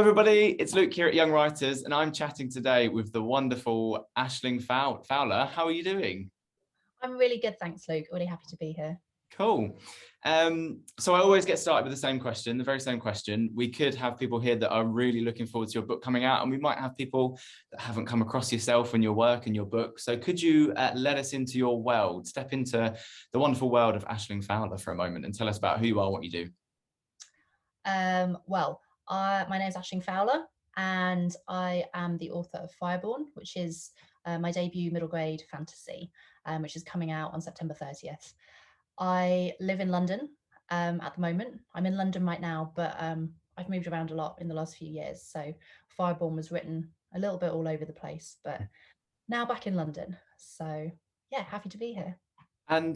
everybody, it's Luke here at Young Writers, and I'm chatting today with the wonderful Aisling Fowler. How are you doing? I'm really good, thanks, Luke. Really happy to be here. Cool. So I always get started with the same question, the very same question. We could have people here that are really looking forward to your book coming out, and we might have people that haven't come across yourself and your work and your book. So could you let us into your world, step into the wonderful world of Aisling Fowler for a moment and tell us about who you are, what you do? My name is Aisling Fowler, and I am the author of Fireborn, which is my debut middle grade fantasy, which is coming out on September 30th. I live in London at the moment. I'm in London right now, but I've moved around a lot in the last few years. So Fireborn was written a little bit all over the place, but now back in London. So yeah, happy to be here. And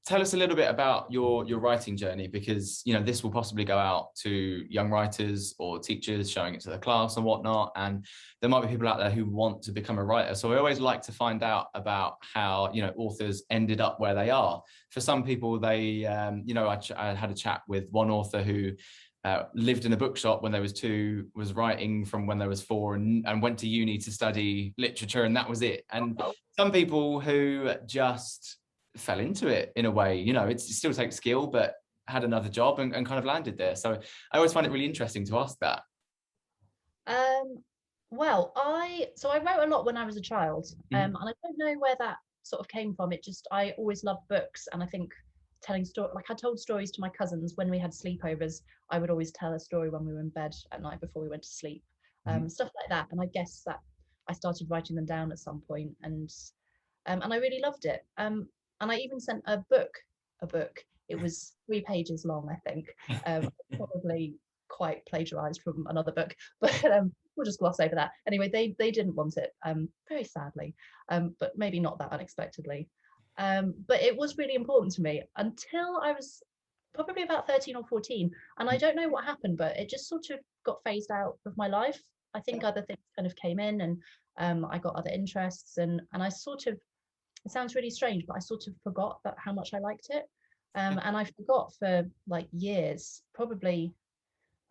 tell us a little bit about your writing journey, because this will possibly go out to young writers or teachers showing it to the class and whatnot. And there might be people out there who want to become a writer. So I always like to find out about how authors ended up where they are. For some people, they I had a chat with one author who lived in a bookshop when they was 2, was writing from when they was 4, and went to uni to study literature, and that was it. And some people who just fell into it in a way, it still takes skill, but had another job and kind of landed there. So I always find it really interesting to ask that. I wrote a lot when I was a child, and I don't know where that sort of came from. I always loved books, and I think telling stories, like I told stories to my cousins when we had sleepovers. I would always tell a story when we were in bed at night before we went to sleep, stuff like that. And I guess that I started writing them down at some point, and I really loved it. And I even sent a book. It was 3 pages long, I think. Probably quite plagiarized from another book, but we'll just gloss over that. Anyway, they didn't want it, very sadly, but maybe not that unexpectedly. But it was really important to me until I was probably about 13 or 14. And I don't know what happened, but it just sort of got phased out of my life. I think other things kind of came in, and I got other interests, and I sort of, it sounds really strange, but I sort of forgot that how much I liked it. And I forgot for like years, probably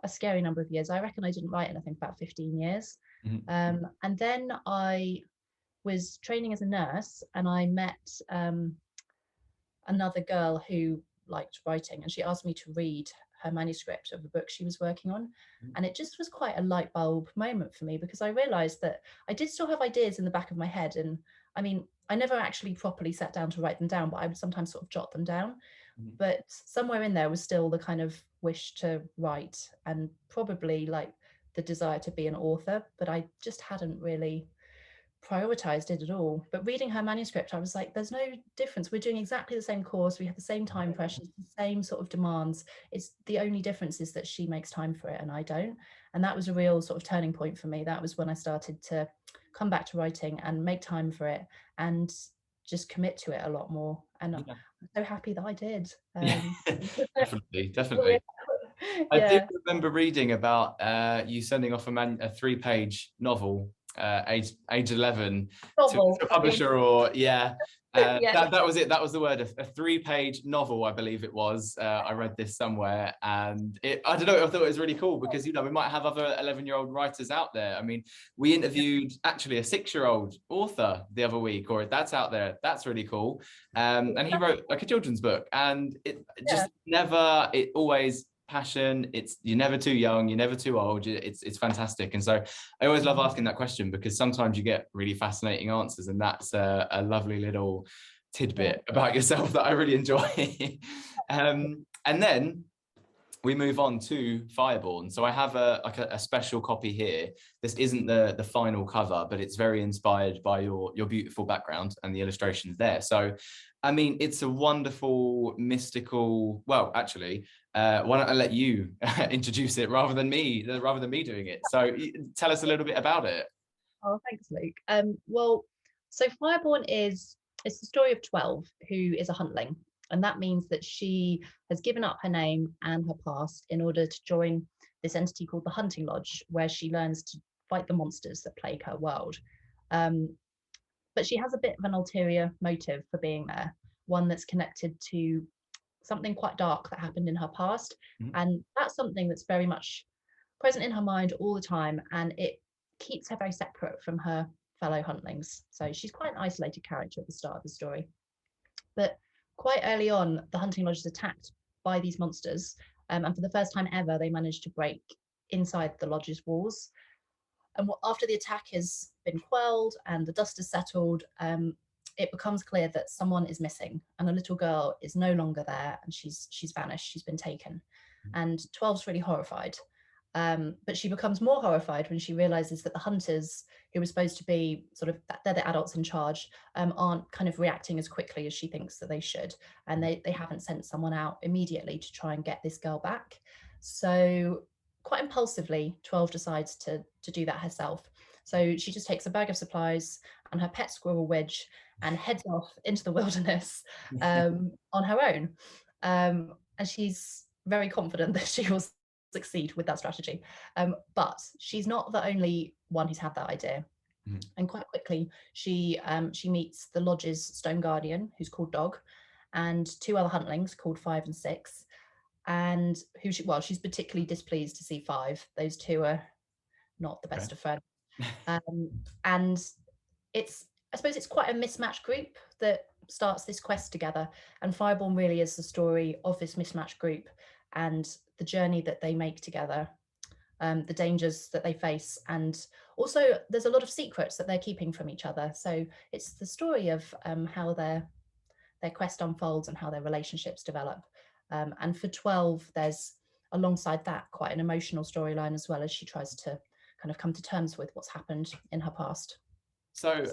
a scary number of years. I reckon I didn't write anything for about 15 years. And then I was training as a nurse, and I met another girl who liked writing, and she asked me to read her manuscript of a book she was working on. And it just was quite a light bulb moment for me, because I realized that I did still have ideas in the back of my head. And I mean, I never actually properly sat down to write them down, but I would sometimes sort of jot them down. But somewhere in there was still the kind of wish to write, and probably like the desire to be an author, but I just hadn't really prioritized it at all. But reading her manuscript, I was like, there's no difference. We're doing exactly the same course. We have the same time pressures, the same sort of demands. It's the only difference is that she makes time for it and I don't. And that was a real sort of turning point for me. That was when I started to come back to writing and make time for it and just commit to it a lot more. And I'm so happy that I did. Definitely. I do remember reading about you sending off a 3-page novel, age 11, to a publisher, or that was it. That was the word. A 3-page novel, I believe it was. I read this somewhere, and I don't know, I thought it was really cool, because we might have other 11-year-old writers out there. I mean, we interviewed actually a 6-year-old author the other week, or that's out there. That's really cool. And he wrote like a children's book, and it always passion. You're never too young, you're never too old. It's fantastic. And so I always love asking that question, because sometimes you get really fascinating answers, and that's a lovely little tidbit about yourself that I really enjoy. And then we move on to Fireborn. So I have a special copy here. This isn't the final cover, but it's very inspired by your beautiful background and the illustrations there. So I mean, it's a wonderful, mystical, well, actually, why don't I let you introduce it rather than me doing it? So tell us a little bit about it. Oh, thanks, Luke. So Fireborn it's the story of 12, who is a Huntling. And that means that she has given up her name and her past in order to join this entity called the Hunting Lodge, where she learns to fight the monsters that plague her world. But she has a bit of an ulterior motive for being there, one that's connected to something quite dark that happened in her past. And that's something that's very much present in her mind all the time, and it keeps her very separate from her fellow Huntlings. So she's quite an isolated character at the start of the story. But quite early on, the hunting lodge is attacked by these monsters, and for the first time ever, they manage to break inside the lodge's walls. And after the attack has been quelled and the dust has settled, it becomes clear that someone is missing, and a little girl is no longer there, and she's vanished. She's been taken, and 12's really horrified. But she becomes more horrified when she realizes that the hunters, who were supposed to be sort of, they're the adults in charge, aren't kind of reacting as quickly as she thinks that they should. And they haven't sent someone out immediately to try and get this girl back. So quite impulsively, 12 decides to do that herself. So she just takes a bag of supplies and her pet squirrel Wedge and heads off into the wilderness on her own. And she's very confident that she will succeed with that strategy. But she's not the only one who's had that idea. Mm-hmm. And quite quickly, she meets the lodge's stone guardian, who's called Dog, and two other huntlings called 5 and 6. And she's particularly displeased to see 5. Those two are not the best of friends. And I suppose it's quite a mismatched group that starts this quest together. And Fireborn really is the story of this mismatched group and the journey that they make together, the dangers that they face, and also there's a lot of secrets that they're keeping from each other. So it's the story of how their quest unfolds and how their relationships develop. And for 12, there's alongside that quite an emotional storyline as well, as she tries to kind of come to terms with what's happened in her past. So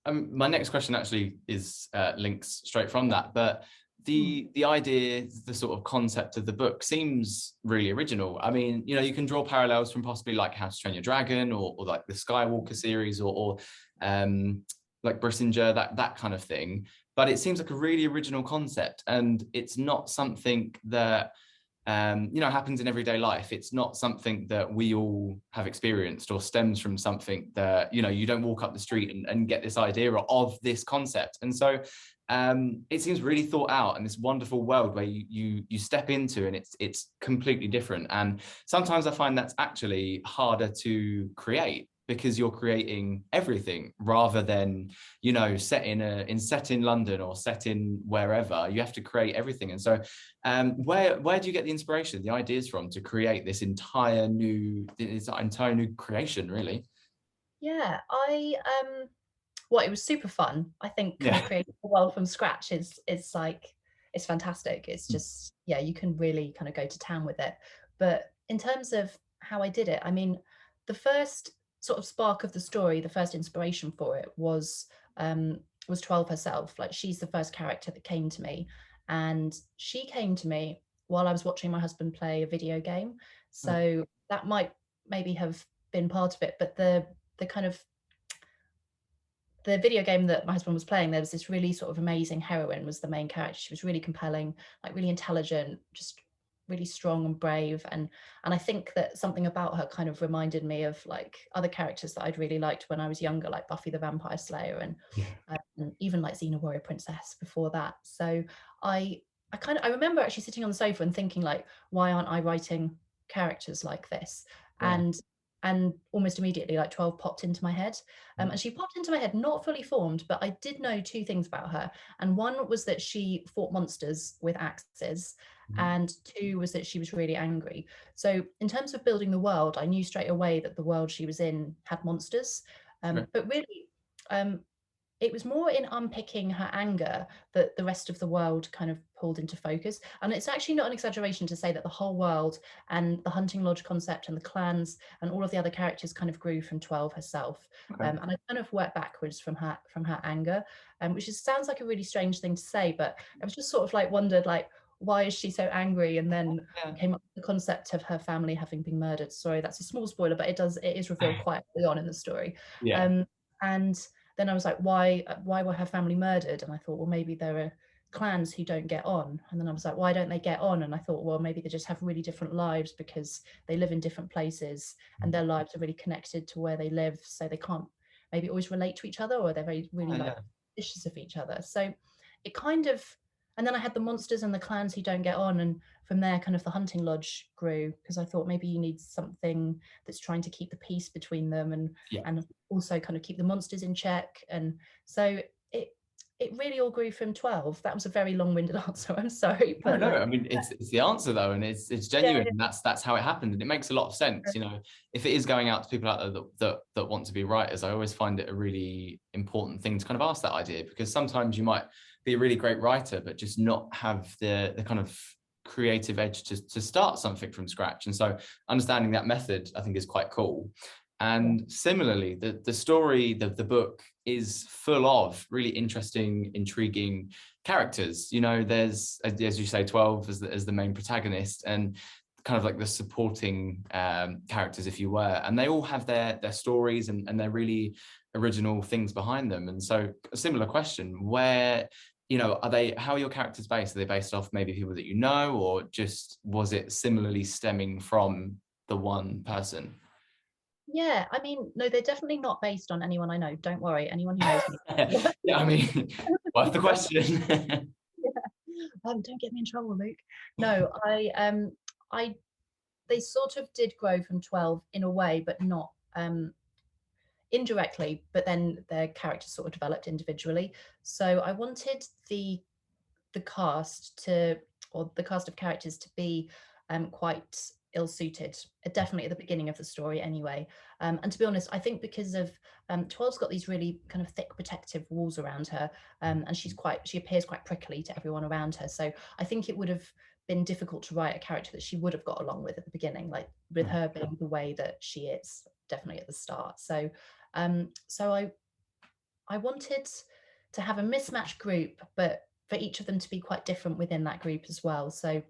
my next question actually is links straight from that, but the idea, the sort of concept of the book seems really original. I mean, you know, you can draw parallels from possibly like How to Train Your Dragon or like the Skywalker series or like Brissinger, that kind of thing. But it seems like a really original concept, and it's not something that you know, happens in everyday life. It's not something that we all have experienced or stems from something that, you know, you don't walk up the street and get this idea of this concept. And so it seems really thought out in this wonderful world where you step into, and it's completely different. And sometimes I find that's actually harder to create, because you're creating everything rather than, you know, set in London or set in wherever. You have to create everything. And so where do you get the inspiration, the ideas from to create this entire new creation, really? Yeah, it was super fun. I think kind of creating a world from scratch is like, it's fantastic. It's just, yeah, you can really kind of go to town with it. But in terms of how I did it, I mean, the first sort of spark of the story, the first inspiration for it was 12 herself. Like, she's the first character that came to me, and she came to me while I was watching my husband play a video game. So that might maybe have been part of it, but the kind of the video game that my husband was playing, there was this really sort of amazing heroine was the main character. She was really compelling, like really intelligent, just really strong and brave. And I think that something about her kind of reminded me of like other characters that I'd really liked when I was younger, like Buffy the Vampire Slayer and even like Xena Warrior Princess before that. So I remember actually sitting on the sofa and thinking, like, why aren't I writing characters like this? And almost immediately, like, 12 popped into my head. And she popped into my head not fully formed, but I did know 2 things about her. And one was that she fought monsters with axes, and 2 was that she was really angry. So in terms of building the world, I knew straight away that the world she was in had monsters. But really, it was more in unpicking her anger that the rest of the world kind of pulled into focus. And it's actually not an exaggeration to say that the whole world and the hunting lodge concept and the clans and all of the other characters kind of grew from 12 herself. And I kind of worked backwards from her anger, which sounds like a really strange thing to say, but I was just sort of like wondered, like, why is she so angry? And then came up with the concept of her family having been murdered. Sorry, that's a small spoiler, but it is revealed quite early on in the story. And then I was like, why were her family murdered? And I thought, well, maybe there are clans who don't get on. And then I was like, why don't they get on? And I thought, well, maybe they just have really different lives because they live in different places and their lives are really connected to where they live. So they can't maybe always relate to each other, or they're really like suspicious of each other. So it kind of And then I had the monsters and the clans who don't get on, and from there kind of the hunting lodge grew, because I thought maybe you need something that's trying to keep the peace between them, Yeah. and also kind of keep the monsters in check. And so it really all grew from 12. That was a very long-winded answer, I'm sorry, No, but no, like, I mean it's the answer though, and it's yeah, genuine, and that's how it happened, and it makes a lot of sense. You know, if it is going out to people out there that want to be writers, I always find it a really important thing to kind of ask that idea, because sometimes you might be a really great writer but just not have the kind of creative edge to start something from scratch. And so understanding that method, I think, is quite cool. yeah, And similarly, the story, the book is full of really interesting, intriguing characters. You know, there's, as you say, 12 as the main protagonist, and kind of like the supporting characters, if you were, and they all have their stories and their really original things behind them. And so a similar question, where, you know, how are your characters based? Are they based off maybe people that you know, or just was it similarly stemming from the one person? yeah. I mean, no, they're definitely not based on anyone I know. Don't worry, anyone who knows me. Yeah, I mean, what's the question? Don't get me in trouble, Luke. No, I they sort of did grow from 12 in a way, but not indirectly, but then their characters sort of developed individually. So I wanted the cast to, or the cast of characters to be quite ill-suited, definitely at the beginning of the story anyway. And to be honest, I think because of 12's got these really kind of thick protective walls around her, and she appears quite prickly to everyone around her. So I think it would have been difficult to write a character that she would have got along with at the beginning, like with her being the way that she is definitely at the start. So so I wanted to have a mismatched group, but for each of them to be quite different within that group as well. So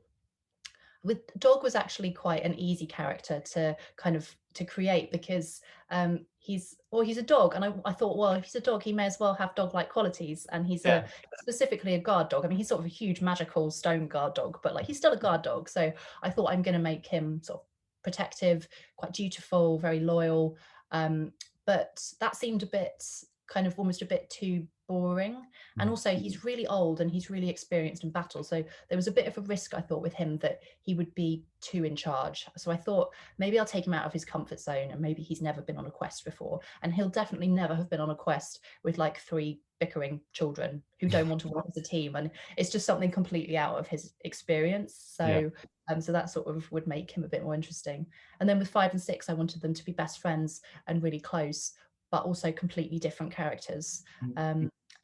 with Dog was actually quite an easy character to kind of to create, because he's a dog, and I thought, well, if he's a dog, he may as well have dog-like qualities, and he's Yeah. specifically a guard dog. I mean, he's sort of a huge magical stone guard dog, but like he's still a guard dog. So I thought I'm going to make him sort of protective, quite dutiful, very loyal. But that seemed a bit kind of almost a bit too boring. And also he's really old and he's really experienced in battle. So there was a bit of a risk, I thought, with him that he would be too in charge. So I thought maybe I'll take him out of his comfort zone, and maybe he's never been on a quest before. And he'll definitely never have been on a quest with like 3 bickering children who don't want to work as a team. And it's just something completely out of his experience. Yeah. So that sort of would make him a bit more interesting. And then with 5 and 6, I wanted them to be best friends and really close, but also completely different characters.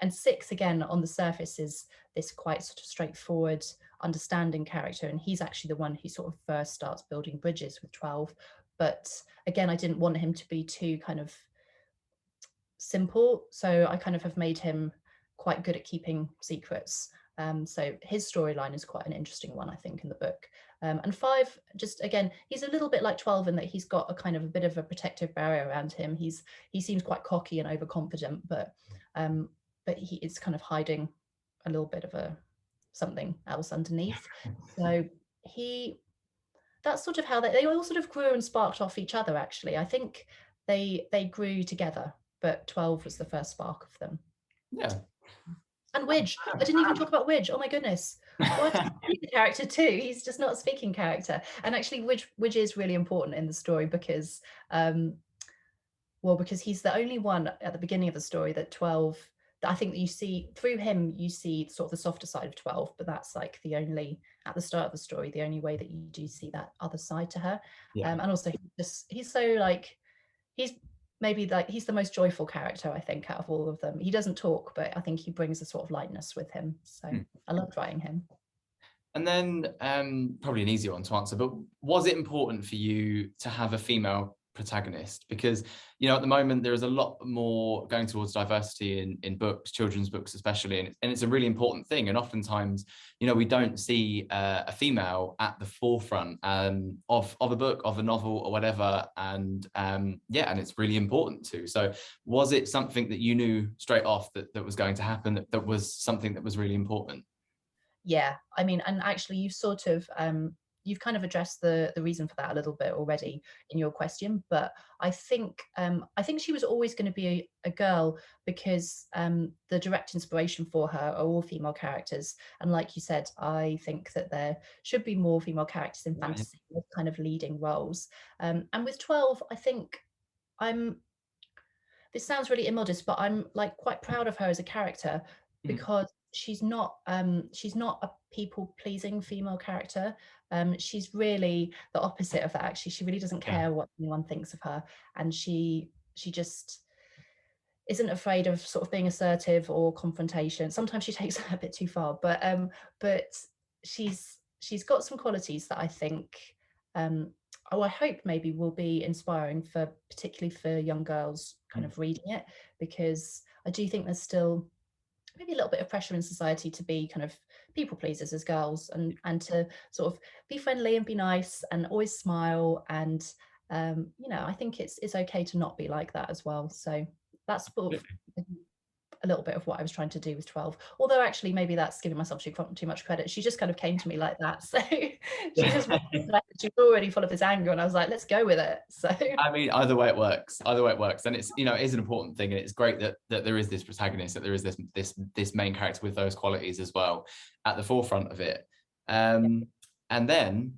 And 6, again, on the surface, is this quite sort of straightforward, understanding character. And he's actually the one who sort of first starts building bridges with 12. But again, I didn't want him to be too kind of simple. So I kind of have made him quite good at keeping secrets. So his storyline is quite an interesting one, I think, in the book. And 5, just again, he's a little bit like 12 in that he's got a kind of a bit of a protective barrier around him. He seems quite cocky and overconfident, but he is kind of hiding a little bit of something else underneath. So that's sort of how they all sort of grew and sparked off each other. Actually, I think they grew together, but 12 was the first spark of them. Yeah. And Widge, I didn't even talk about Widge. Oh my goodness. What? He's a character too. He's just not a speaking character. And actually Widge is really important in the story because because he's the only one at the beginning of the story that 12, that I think that you see through him, you see sort of the softer side of 12, but that's like the only, at the start of the story, the only way that you do see that other side to her. Yeah. And also he's so like, he's maybe like, he's the most joyful character, I think, out of all of them. He doesn't talk, but I think he brings a sort of lightness with him. So I loved writing him. And then probably an easier one to answer, but was it important for you to have a female protagonist? Because, you know, at the moment there is a lot more going towards diversity in books, children's books especially, and it's a really important thing. And oftentimes, you know, we don't see a female at the forefront of a book, of a novel or whatever. And and it's really important too. So was it something that you knew straight off that was going to happen, that was something that was really important? Yeah, I mean, and actually you sort of you've kind of addressed the reason for that a little bit already in your question, but I think she was always going to be a girl because the direct inspiration for her are all female characters, and like you said, I think that there should be more female characters in fantasy with kind of leading roles. And with 12, I think I'm this sounds really immodest, but I'm like quite proud of her as a character because she's not a people pleasing female character. She's really the opposite of that, actually. She really doesn't care what anyone thinks of her, and she just isn't afraid of sort of being assertive or confrontation. Sometimes she takes it a bit too far, but she's got some qualities that I think I hope maybe will be inspiring for particularly for young girls kind of reading it, because I do think there's still maybe a little bit of pressure in society to be kind of people pleasers as girls, and to sort of be friendly and be nice and always smile, and I think it's okay to not be like that as well. So that's sort of a little bit of what I was trying to do with 12, although actually maybe that's giving myself too much credit. She just kind of came to me like that, so she was already full of this anger, and I was like, let's go with it. So I mean, either way it works, and it's, it is an important thing, and it's great that there is this protagonist, that there is this main character with those qualities as well at the forefront of it. And then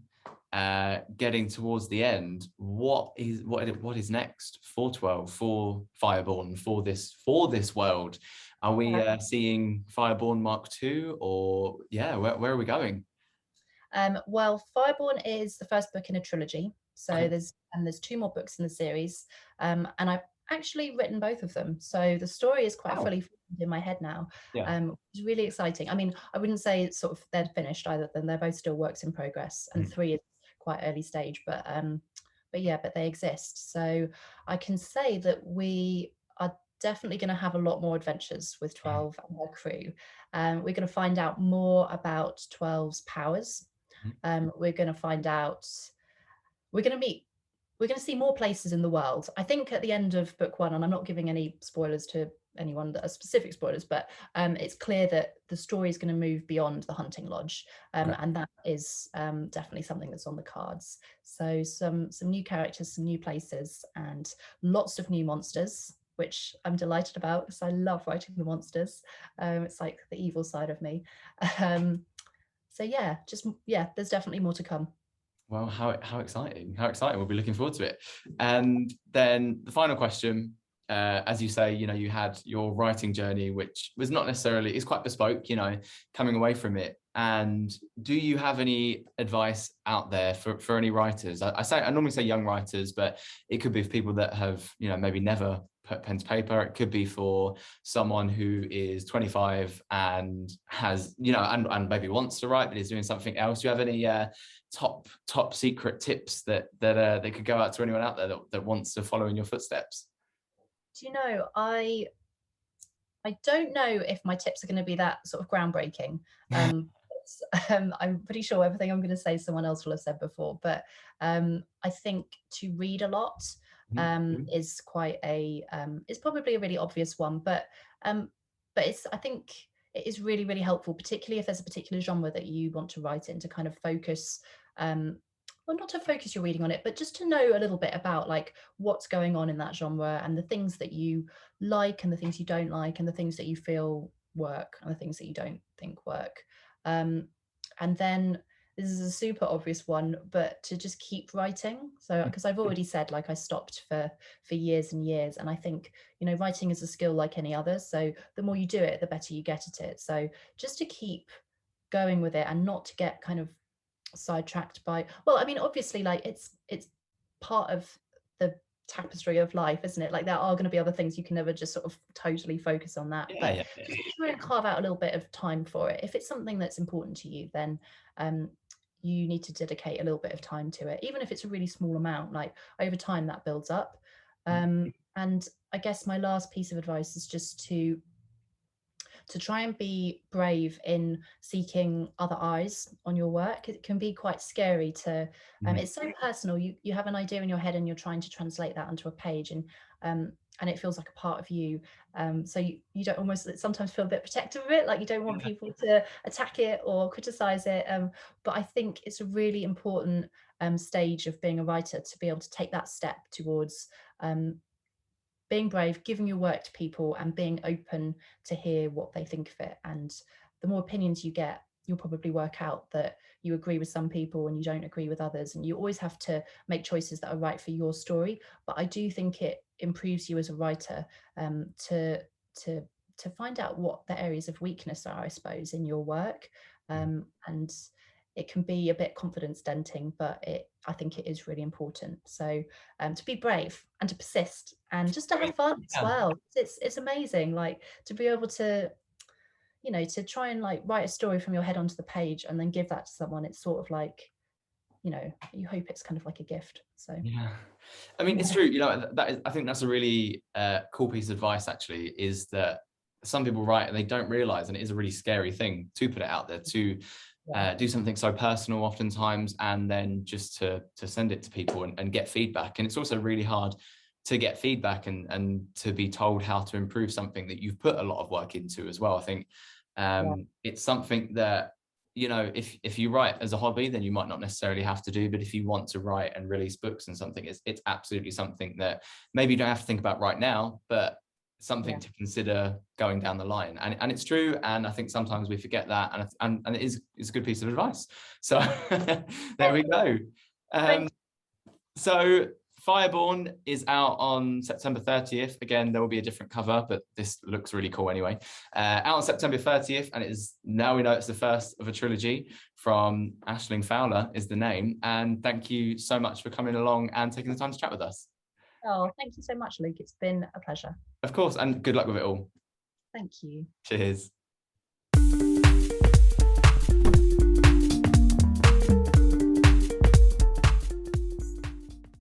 getting towards the end, what is next for 12, for Fireborn, for this world? Are we seeing Fireborn Mark II, or where are we going? Well, Fireborn is the first book in a trilogy, so there's 2 more books in the series, and I've actually written both of them, so the story is quite fully formed in my head now. It's really exciting. I mean, I wouldn't say it's sort of they're finished either, then they're both still works in progress, and 3 is quite early stage, but they exist. So I can say that we are definitely going to have a lot more adventures with 12 and her crew. We're going to find out more about 12's powers. We're going to find out, we're going to see more places in the world. I think at the end of book 1, and I'm not giving any spoilers to anyone that are specific spoilers, but it's clear that the story is going to move beyond the hunting lodge, and that is definitely something that's on the cards. So some new characters, some new places, and lots of new monsters, which I'm delighted about because I love writing the monsters. It's like the evil side of me. So there's definitely more to come. Well, how exciting! How exciting! We'll be looking forward to it. And then the final question, as you say, you had your writing journey, which was not necessarily, it's quite bespoke, coming away from it. And do you have any advice out there for any writers? I normally say young writers, but it could be for people that have, maybe never put pen to paper. It could be for someone who is 25 and has, and maybe wants to write, but is doing something else. Do you have any top secret tips that they could go out to anyone out there that wants to follow in your footsteps? Do you know, I don't know if my tips are going to be that sort of groundbreaking. I'm pretty sure everything I'm going to say someone else will have said before, but I think to read a lot is quite it's probably a really obvious one, but I think it is really, really helpful, particularly if there's a particular genre that you want to write in, to kind of focus, well, not to focus your reading on it, but just to know a little bit about like what's going on in that genre, and the things that you like and the things you don't like, and the things that you feel work and the things that you don't think work. And then this is a super obvious one, but to just keep writing. So because I've already said, like, I stopped for years and years, and I think, writing is a skill like any other, so the more you do it, the better you get at it. So just to keep going with it and not to get kind of sidetracked by, well, I mean, obviously, like, it's part of the tapestry of life, isn't it? Like, there are going to be other things, you can never just sort of totally focus on that, but just try and carve out a little bit of time for it. If it's something that's important to you, then you need to dedicate a little bit of time to it, even if it's a really small amount. Like, over time that builds up. And I guess my last piece of advice is just to try and be brave in seeking other eyes on your work. It can be quite scary to, it's so personal. You have an idea in your head and you're trying to translate that onto a page. And and it feels like a part of you. So you don't almost sometimes feel a bit protective of it, like you don't want people to attack it or criticize it. But I think it's a really important stage of being a writer, to be able to take that step towards being brave, giving your work to people, and being open to hear what they think of it. And the more opinions you get, you'll probably work out that you agree with some people and you don't agree with others, and you always have to make choices that are right for your story. But I do think it improves you as a writer, to find out what the areas of weakness are, I suppose, in your work. And it can be a bit confidence denting, but I think it is really important. So to be brave and to persist and just to have fun as well. It's amazing, like, to be able to, you know, to try and like write a story from your head onto the page and then give that to someone. It's sort of like, you know, you hope it's kind of like a gift. So yeah, I mean, it's true, you know, that is, I think that's a really cool piece of advice, actually, is that some people write and they don't realize, and it is a really scary thing to put it out there, to do something so personal oftentimes, and then just to send it to people and get feedback. And it's also really hard to get feedback and to be told how to improve something that you've put a lot of work into as well. I think it's something that, you know, if you write as a hobby, then you might not necessarily have to do, but if you want to write and release books and something, it's absolutely something that maybe you don't have to think about right now, but something to consider going down the line. And it's true, and I think sometimes we forget that, and it is, it's a good piece of advice. So there we go. So Fireborn is out on September 30th. Again, there will be a different cover, but this looks really cool anyway. Out on September 30th, and it is, now we know it's the first of a trilogy. From Aisling Fowler is the name. And thank you so much for coming along and taking the time to chat with us. Oh, thank you so much, Luke. It's been a pleasure. Of course, and good luck with it all. Thank you. Cheers.